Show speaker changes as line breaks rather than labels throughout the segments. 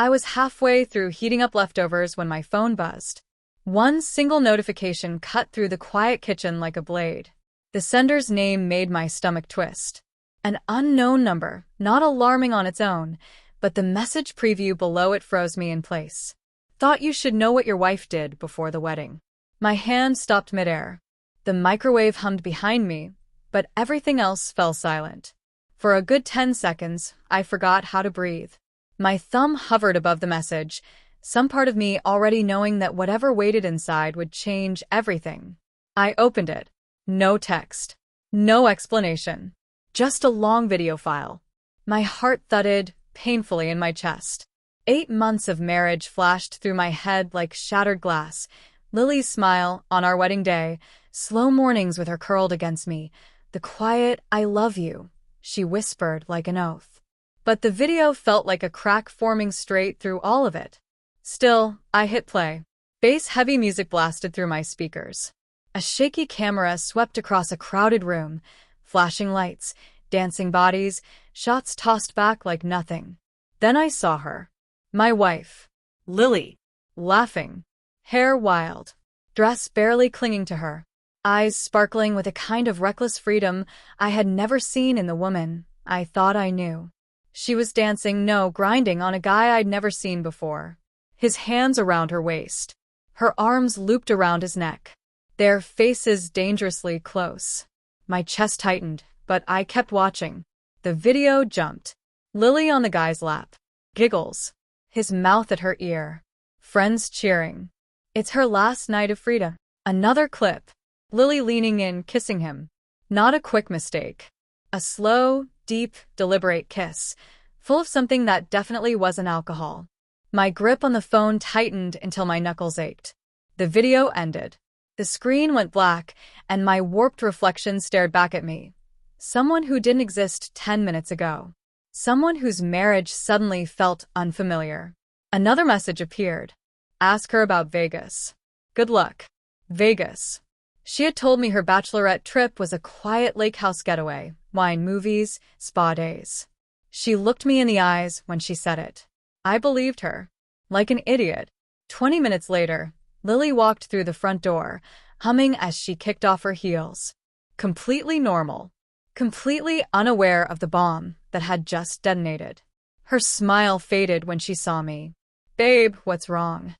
I was halfway through heating up leftovers when my phone buzzed. One single notification cut through the quiet kitchen like a blade. The sender's name made my stomach twist. An unknown number, not alarming on its own, but the message preview below it froze me in place. Thought you should know what your wife did before the wedding. My hand stopped midair. The microwave hummed behind me, but everything else fell silent. For a good 10 seconds, I forgot how to breathe. My thumb hovered above the message, some part of me already knowing that whatever waited inside would change everything. I opened it. No text. No explanation. Just a long video file. My heart thudded painfully in my chest. 8 months of marriage flashed through my head like shattered glass. Lily's smile on our wedding day, slow mornings with her curled against me, the quiet "I love you," she whispered like an oath. But the video felt like a crack forming straight through all of it. Still, I hit play. Bass-heavy music blasted through my speakers. A shaky camera swept across a crowded room, flashing lights, dancing bodies, shots tossed back like nothing. Then I saw her. My wife. Lily. Laughing. Hair wild. Dress barely clinging to her. Eyes sparkling with a kind of reckless freedom I had never seen in the woman I thought I knew. She was dancing, no, grinding on a guy I'd never seen before. His hands around her waist. Her arms looped around his neck. Their faces dangerously close. My chest tightened, but I kept watching. The video jumped. Lily on the guy's lap. Giggles. His mouth at her ear. Friends cheering. It's her last night of freedom. Another clip. Lily leaning in, kissing him. Not a quick mistake. A slow, deep, deliberate kiss, full of something that definitely wasn't alcohol. My grip on the phone tightened until my knuckles ached. The video ended. The screen went black, and my warped reflection stared back at me. Someone who didn't exist 10 minutes ago. Someone whose marriage suddenly felt unfamiliar. Another message appeared. Ask her about Vegas. Good luck. Vegas. She had told me her bachelorette trip was a quiet lake house getaway, wine movies, spa days. She looked me in the eyes when she said it. I believed her. Like an idiot. 20 minutes later, Lily walked through the front door, humming as she kicked off her heels. Completely normal. Completely unaware of the bomb that had just detonated. Her smile faded when she saw me. Babe, what's wrong?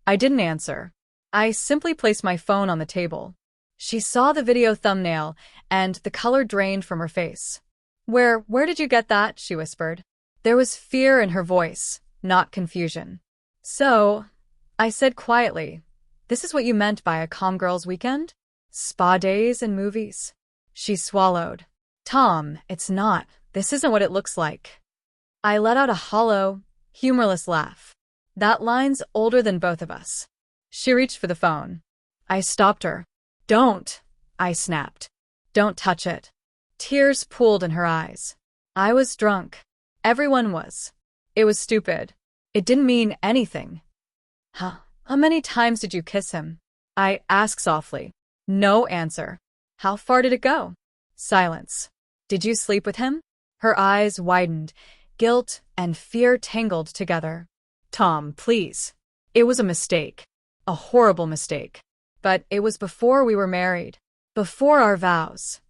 I didn't answer. I simply placed my phone on the table. She saw the video thumbnail, and the color drained from her face. Where did you get that? She whispered. There was fear in her voice, not confusion. So, I said quietly, this is what you meant by a calm girls' weekend? Spa days and movies? She swallowed. Tom, it's not. This isn't what it looks like. I let out a hollow, humorless laugh. That line's older than both of us. She reached for the phone. I stopped her. Don't, I snapped. Don't touch it. Tears pooled in her eyes. I was drunk. Everyone was. It was stupid. It didn't mean anything. How many times did you kiss him? I asked softly. No answer. How far did it go? Silence. Did you sleep with him? Her eyes widened. Guilt and fear tangled together. Tom, please. It was a mistake. A horrible mistake. But it was before we were married. Before our vows.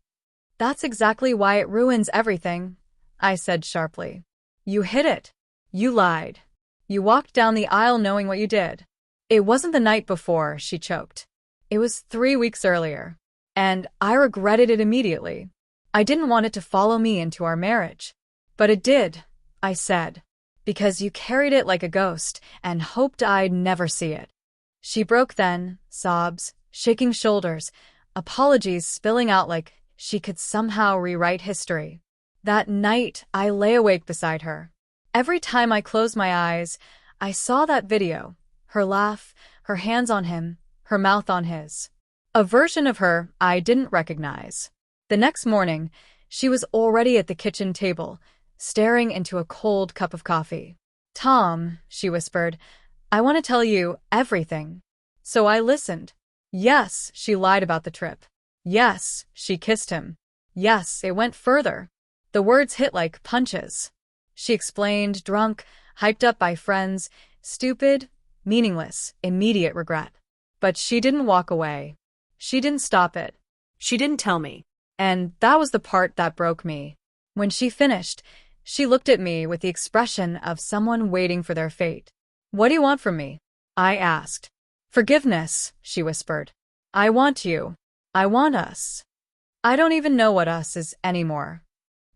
That's exactly why it ruins everything, I said sharply. You hid it. You lied. You walked down the aisle knowing what you did. It wasn't the night before, she choked. It was 3 weeks earlier. And I regretted it immediately. I didn't want it to follow me into our marriage. But it did, I said. Because you carried it like a ghost and hoped I'd never see it. She broke then, sobs, shaking shoulders, apologies spilling out like she could somehow rewrite history. That night, I lay awake beside her. Every time I closed my eyes, I saw that video, her laugh, her hands on him, her mouth on his. A version of her I didn't recognize. The next morning, she was already at the kitchen table, staring into a cold cup of coffee. Tom, she whispered, I want to tell you everything. So I listened. Yes, she lied about the trip. Yes, she kissed him. Yes, it went further. The words hit like punches. She explained, drunk, hyped up by friends, stupid, meaningless, immediate regret. But she didn't walk away. She didn't stop it.
She didn't tell me.
And that was the part that broke me. When she finished, she looked at me with the expression of someone waiting for their fate. "What do you want from me?" I asked. "Forgiveness," she whispered. "I want you. I want us. I don't even know what us is anymore."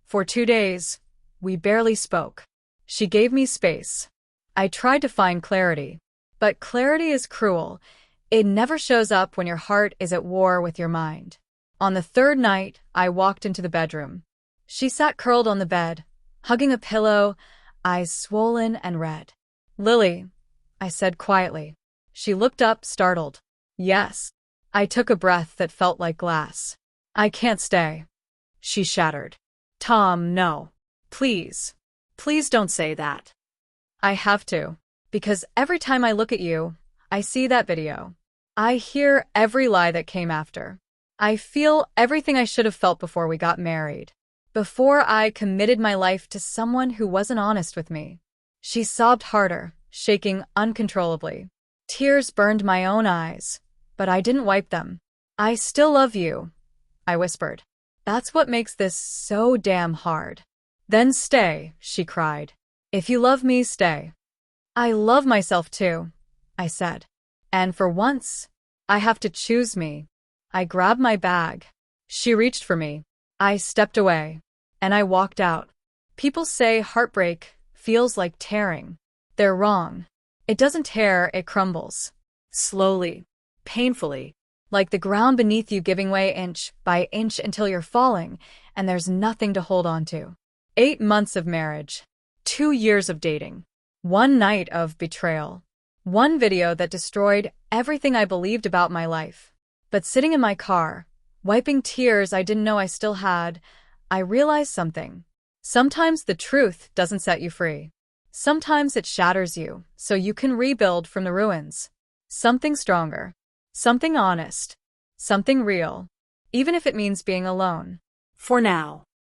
For 2 days, we barely spoke. She gave me space. I tried to find clarity. But clarity is cruel. It never shows up when your heart is at war with your mind. On the 3rd night, I walked into the bedroom. She sat curled on the bed, hugging a pillow, eyes swollen and red. "Lily," I said quietly. She looked up, startled. "Yes." I took a breath that felt like glass. "I can't stay," she shattered. "Tom, no. Please. Please don't say that." "I have to. Because every time I look at you, I see that video. I hear every lie that came after. I feel everything I should have felt before we got married. Before I committed my life to someone who wasn't honest with me." She sobbed harder, shaking uncontrollably. Tears burned my own eyes, but I didn't wipe them. "I still love you," I whispered. "That's what makes this so damn hard." "Then stay," she cried. "If you love me, stay." "I love myself too," I said. "And for once, I have to choose me." I grabbed my bag. She reached for me. I stepped away, and I walked out. People say heartbreak feels like tearing. They're wrong. It doesn't tear, it crumbles. Slowly, painfully, like the ground beneath you giving way inch by inch until you're falling, and there's nothing to hold on to. 8 months of marriage. 2 years of dating. 1 night of betrayal. 1 video that destroyed everything I believed about my life. But sitting in my car, wiping tears I didn't know I still had, I realized something. Sometimes the truth doesn't set you free. Sometimes it shatters you, so you can rebuild from the ruins. Something stronger. Something honest. Something real. Even if it means being alone.
For now.